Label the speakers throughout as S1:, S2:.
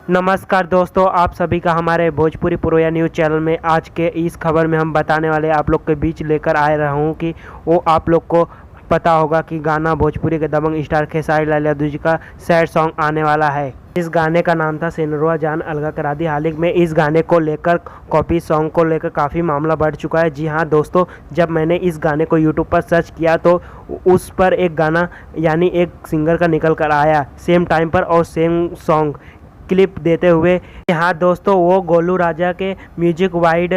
S1: नमस्कार दोस्तों, आप सभी का हमारे भोजपुरी पुरोया न्यूज़ चैनल में आज के इस खबर में हम बताने वाले आप लोग के बीच लेकर आए रहा हूँ कि वो आप लोग को पता होगा कि गाना भोजपुरी के दबंग स्टार खेसारी लाल यादव जी का सैड सॉन्ग आने वाला है। इस गाने का नाम था सिनुरवा जान अलगा करा दी। हाल ही में इस गाने को लेकर कॉपी सॉन्ग को लेकर काफ़ी मामला बढ़ चुका है। जी हाँ दोस्तों, जब मैंने इस गाने को यूट्यूब पर सर्च किया तो उस पर एक गाना यानी एक सिंगर का निकल कर आया सेम टाइम पर और सेम सॉन्ग क्लिप देते हुए। यहाँ दोस्तों वो गोलू राजा के म्यूजिक वाइड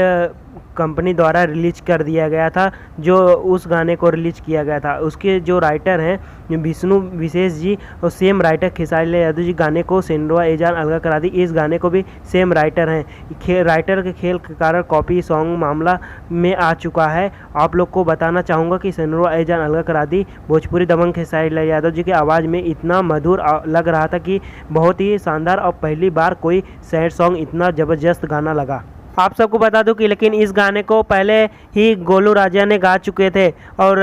S1: कंपनी द्वारा रिलीज कर दिया गया था, जो उस गाने को रिलीज किया गया था। उसके जो राइटर हैं विष्णु विशेष जी, और सेम राइटर खेसारी लाल यादव जी गाने को सिनुरवा ए जान अलगा करा दी, इस गाने को भी सेम राइटर हैं। राइटर के खेल के कारण कॉपी सॉन्ग मामला में आ चुका है। आप लोग को बताना चाहूँगा कि सिनुरवा ए जान अलगा करा दी भोजपुरी दबंग खेसारी लाल यादव जी की आवाज़ में इतना मधुर लग रहा था कि बहुत ही शानदार, और पहली बार कोई सैड सॉन्ग इतना ज़बरदस्त गाना लगा। आप सबको बता दूं कि लेकिन इस गाने को पहले ही गोलू राजा ने गा चुके थे, और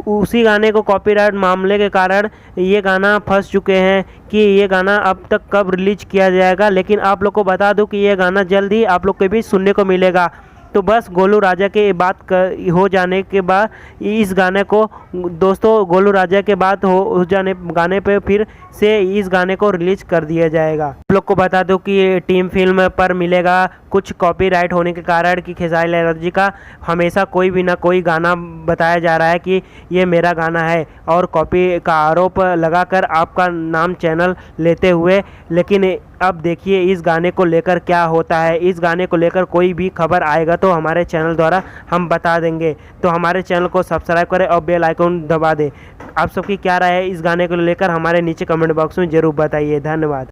S1: उसी गाने को कॉपीराइट मामले के कारण ये गाना फंस चुके हैं कि ये गाना अब तक कब रिलीज किया जाएगा। लेकिन आप लोग को बता दूं कि ये गाना जल्द ही आप लोग के बीच सुनने को मिलेगा। तो बस गोलू राजा के बात हो जाने के बाद इस गाने को दोस्तों गोलू राजा के बात हो जाने गाने पे फिर से इस गाने को रिलीज कर दिया जाएगा। आप लोग को बता दो कि टीम फिल्म पर मिलेगा कुछ कॉपीराइट होने के कारण कि खेसारी लाल यादव जी का हमेशा कोई भी ना कोई गाना बताया जा रहा है कि ये मेरा गाना है, और कॉपी का आरोप लगाकर आपका नाम चैनल लेते हुए। लेकिन अब देखिए इस गाने को लेकर क्या होता है। इस गाने को लेकर कोई भी खबर आएगा तो हमारे चैनल द्वारा हम बता देंगे। तो हमारे चैनल को सब्सक्राइब करें और बेल आइकन दबा दें। आप सबकी क्या राय है इस गाने को लेकर हमारे नीचे कमेंट बॉक्स में ज़रूर बताइए। धन्यवाद।